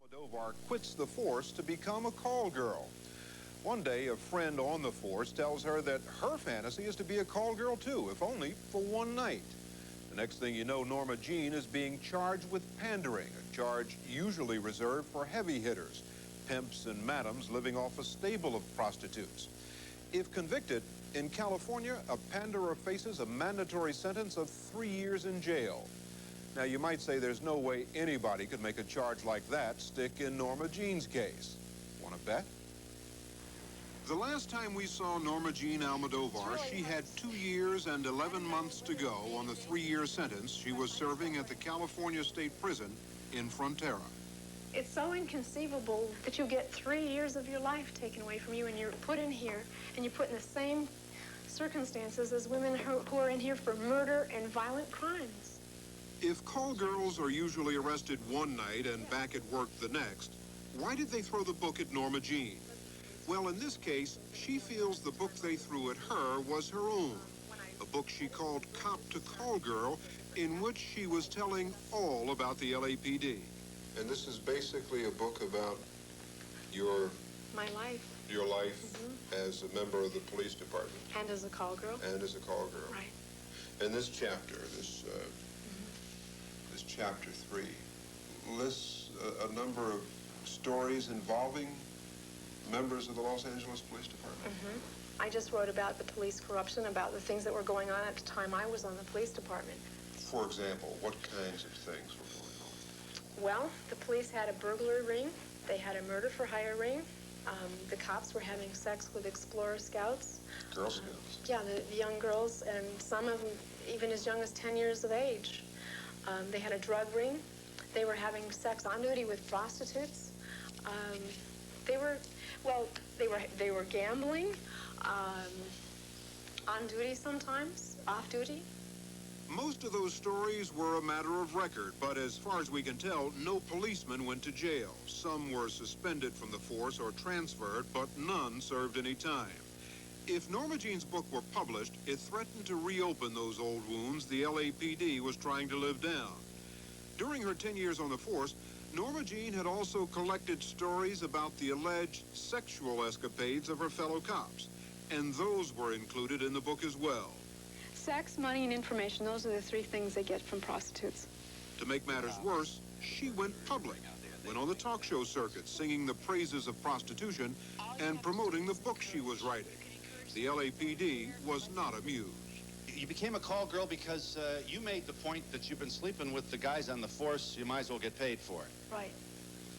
Almodovar quits the force to become a call girl. One day, a friend on the force tells her that her fantasy is to be a call girl too, if only for one night. The next thing you know, Norma Jean is being charged with pandering, a charge usually reserved for heavy hitters, pimps and madams living off a stable of prostitutes. If convicted, in California, a panderer faces a mandatory sentence of 3 years in jail. Now, you might say there's no way anybody could make a charge like that stick in Norma Jean's case. Want to bet? The last time we saw Norma Jean Almodovar, she had 2 years and 11 months to go on the 3-year sentence she was serving at the California State Prison in Frontera. It's so inconceivable that you get 3 years of your life taken away from you and you're put in here and you're put in the same circumstances as women who are in here for murder and violent crimes. If call girls are usually arrested one night and back at work the next, why did they throw the book at Norma Jean? Well, in this case, she feels the book they threw at her was her own, a book she called Cop to Call Girl, in which she was telling all about the LAPD. And this is basically a book about my life. Your life as a member of the police department. And as a call girl. And as a call girl. Right. And this chapter, this chapter 3, lists a number of stories involving members of the Los Angeles Police Department. I just wrote about the police corruption, about the things that were going on at the time I was on the police department. For example, what kinds of things were going on? Well, the police had a burglary ring. They had a murder for hire ring. The cops were having sex with Explorer Scouts. Girl Scouts? Yeah, the young girls, and some of them even as young as 10 years of age. They had a drug ring. They were having sex on duty with prostitutes. They were gambling, on duty sometimes, off duty. Most of those stories were a matter of record, but as far as we can tell, no policeman went to jail. Some were suspended from the force or transferred, but none served any time. If Norma Jean's book were published, it threatened to reopen those old wounds the LAPD was trying to live down. During her 10 years on the force, Norma Jean had also collected stories about the alleged sexual escapades of her fellow cops, and those were included in the book as well. Sex, money, and information, those are the 3 things they get from prostitutes. To make matters worse, she went public, went on the talk show circuit, singing the praises of prostitution and promoting the book she was writing. The LAPD was not amused. You became a call girl because you made the point that you've been sleeping with the guys on the force. You might as well get paid for it. Right.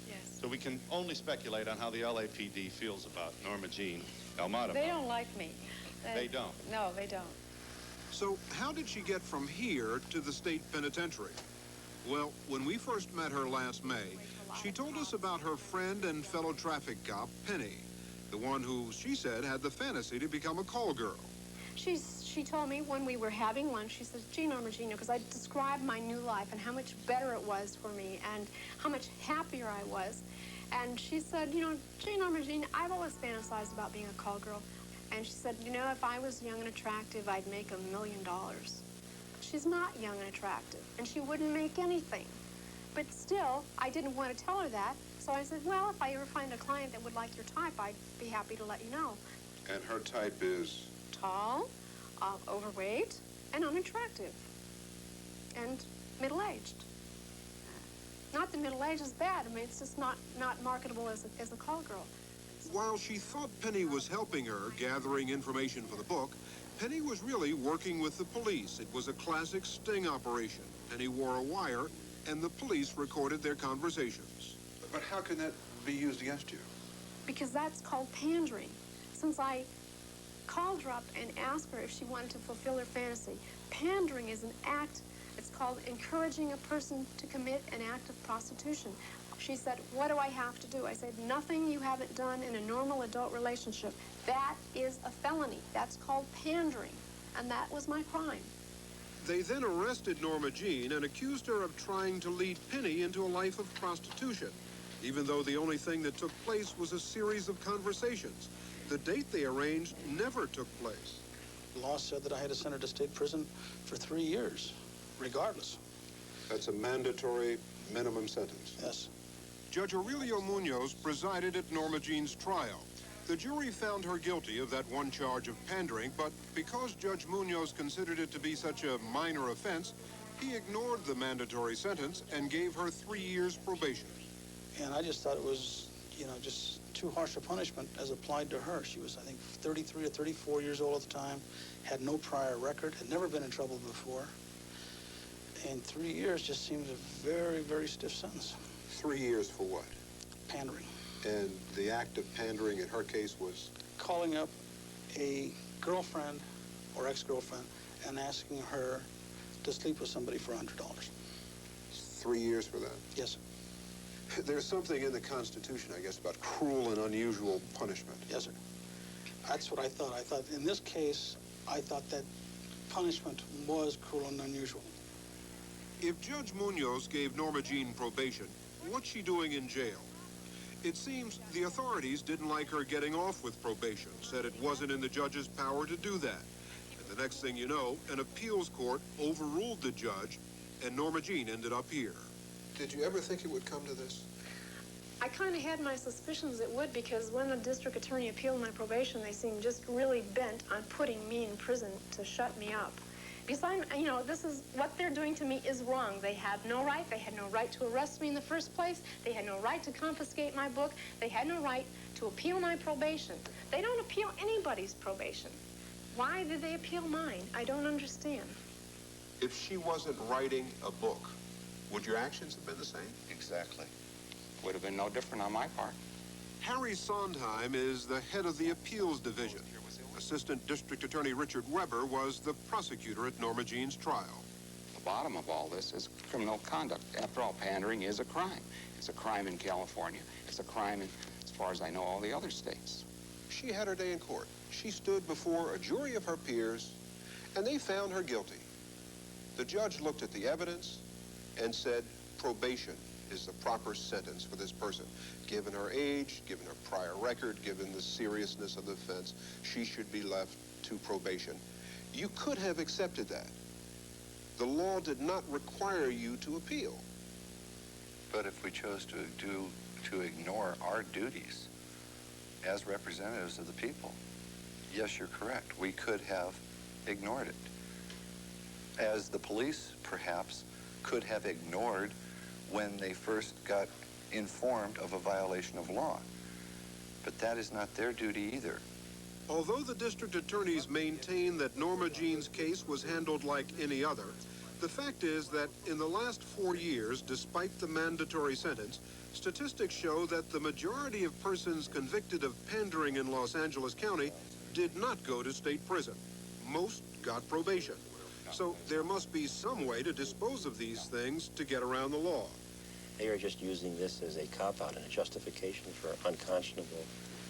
Yes. So we can only speculate on how the LAPD feels about Norma Jean Almodovar. They don't like me. They don't? No, they don't. So how did she get from here to the state penitentiary? Well, when we first met her last May, she told us about her friend and fellow traffic cop, Penny, the one who, she said, had the fantasy to become a call girl. She told me when we were having lunch, she said, gee, Norma Jean, because I described my new life and how much better it was for me and how much happier I was. And she said, gee, Norma Jean, I've always fantasized about being a call girl. And she said, if I was young and attractive, I'd make $1 million. She's not young and attractive, and she wouldn't make anything. But still, I didn't want to tell her that, so I said, well, if I ever find a client that would like your type, I'd be happy to let you know. And her type is? Tall, overweight, and unattractive, and middle-aged. Not that middle-aged is bad. I mean, it's just not marketable as a call girl. While she thought Penny was helping her, gathering information for the book, Penny was really working with the police. It was a classic sting operation. Penny wore a wire, and the police recorded their conversations. But how can that be used against you? Because that's called pandering. Since I called her up and asked her if she wanted to fulfill her fantasy, pandering is an act. It's called encouraging a person to commit an act of prostitution. She said, what do I have to do? I said, nothing you haven't done in a normal adult relationship. That is a felony. That's called pandering. And that was my crime. They then arrested Norma Jean and accused her of trying to lead Penny into a life of prostitution, even though the only thing that took place was a series of conversations. The date they arranged never took place. The law said that I had to send her to state prison for 3 years, regardless. That's a mandatory minimum sentence. Yes. Judge Aurelio Munoz presided at Norma Jean's trial. The jury found her guilty of that one charge of pandering, but because Judge Munoz considered it to be such a minor offense, he ignored the mandatory sentence and gave her 3 years probation. And I just thought it was, just too harsh a punishment as applied to her. She was, I think, 33 or 34 years old at the time, had no prior record, had never been in trouble before. And 3 years just seems a very, very stiff sentence. 3 years for what? Pandering. And the act of pandering in her case was? Calling up a girlfriend or ex-girlfriend and asking her to sleep with somebody for $100. 3 years for that? Yes, sir. There's something in the Constitution, I guess, about cruel and unusual punishment. Yes, sir. That's what I thought. I thought in this case, I thought that punishment was cruel and unusual. If Judge Munoz gave Norma Jean probation, what's she doing in jail? It seems the authorities didn't like her getting off with probation, said it wasn't in the judge's power to do that. And the next thing you know, an appeals court overruled the judge, and Norma Jean ended up here. Did you ever think it would come to this? I kind of had my suspicions it would, because when the district attorney appealed my probation, they seemed just really bent on putting me in prison to shut me up. Besides, this is what they're doing to me is wrong. They have no right. They had no right to arrest me in the first place. They had no right to confiscate my book. They had no right to appeal my probation. They don't appeal anybody's probation. Why did they appeal mine? I don't understand. If she wasn't writing a book, would your actions have been the same? Exactly. Would have been no different on my part. Harry Sondheim is the head of the appeals division. Assistant District Attorney Richard Weber was the prosecutor at Norma Jean's trial. The bottom of all this is criminal conduct. After all, pandering is a crime. It's a crime in California. It's a crime in, as far as I know, all the other states. She had her day in court. She stood before a jury of her peers, and they found her guilty. The judge looked at the evidence and said probation is the proper sentence for this person. Given her age, given her prior record, given the seriousness of the offense, she should be left to probation. You could have accepted that. The law did not require you to appeal. But if we chose to ignore our duties as representatives of the people, yes, you're correct. We could have ignored it. As the police, perhaps, could have ignored when they first got informed of a violation of law. But that is not their duty either. Although the district attorneys maintain that Norma Jean's case was handled like any other, the fact is that in the last 4 years, despite the mandatory sentence, statistics show that the majority of persons convicted of pandering in Los Angeles County did not go to state prison. Most got probation. So there must be some way to dispose of these things to get around the law. They are just using this as a cop-out and a justification for unconscionable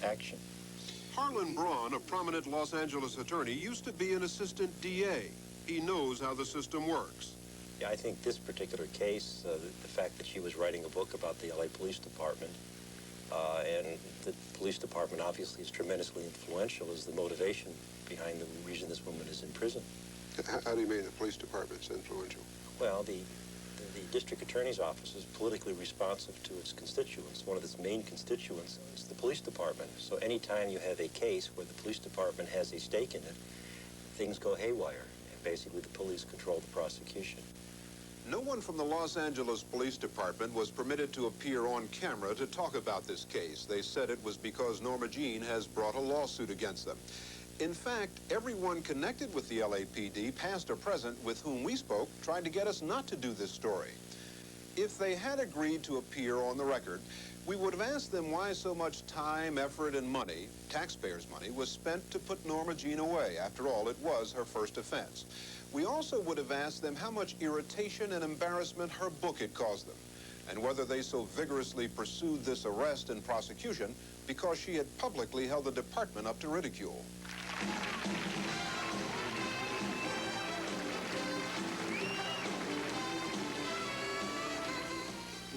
action. Harlan Braun, a prominent Los Angeles attorney, used to be an assistant DA. He knows how the system works. Yeah, I think this particular case, the fact that she was writing a book about the LA Police Department, and the police department obviously is tremendously influential, is the motivation behind the reason this woman is in prison. How do you mean the police department's influential? Well, the district attorney's office is politically responsive to its constituents. One of its main constituents is the police department. So anytime you have a case where the police department has a stake in it, things go haywire. And basically, the police control the prosecution. No one from the Los Angeles Police Department was permitted to appear on camera to talk about this case. They said it was because Norma Jean has brought a lawsuit against them. In fact, everyone connected with the LAPD, past or present, with whom we spoke, tried to get us not to do this story. If they had agreed to appear on the record, we would have asked them why so much time, effort, and money, taxpayers' money, was spent to put Norma Jean away. After all, it was her first offense. We also would have asked them how much irritation and embarrassment her book had caused them, and whether they so vigorously pursued this arrest and prosecution because she had publicly held the department up to ridicule.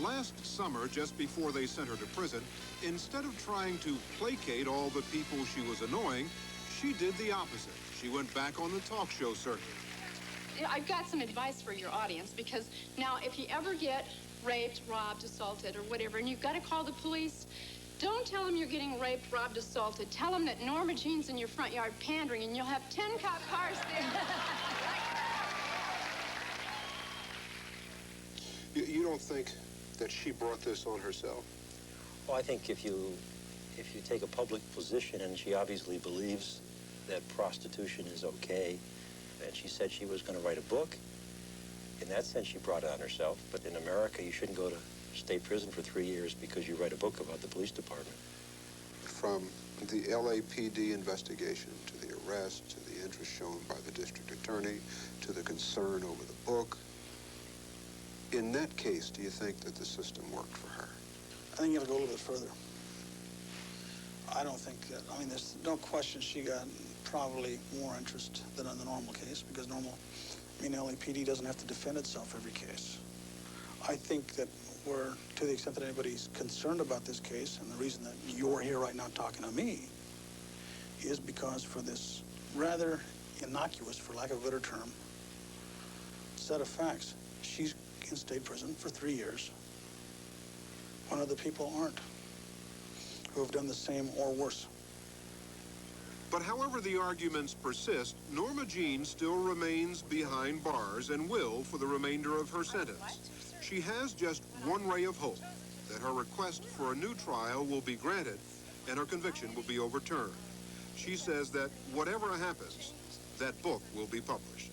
Last summer, just before they sent her to prison, instead of trying to placate all the people she was annoying, she did the opposite. She went back on the talk show circuit. I've got some advice for your audience, because now if you ever get raped, robbed, assaulted, or whatever, and you've got to call the police, don't tell them you're getting raped, robbed, assaulted. Tell them that Norma Jean's in your front yard pandering, and you'll have 10 cop cars there. You don't think that she brought this on herself? Well, I think if you take a public position, and she obviously believes that prostitution is okay, and she said she was going to write a book, in that sense she brought it on herself. But in America, you shouldn't go to state prison for 3 years because you write a book about the police department. From the LAPD investigation to the arrest, to the interest shown by the district attorney, to the concern over the book, in that case, do you think that the system worked for her? I think you have to go a little bit further. I don't think that, I mean, there's no question she got probably more interest than in the normal case, because LAPD doesn't have to defend itself every case. I think that to the extent that anybody's concerned about this case, and the reason that you're here right now talking to me, is because for this rather innocuous, for lack of a better term, set of facts, she's in state prison for 3 years when other people aren't, who have done the same or worse. But however the arguments persist, Norma Jean still remains behind bars and will for the remainder of her sentence. She has just one ray of hope, that her request for a new trial will be granted and her conviction will be overturned. She says that whatever happens, that book will be published.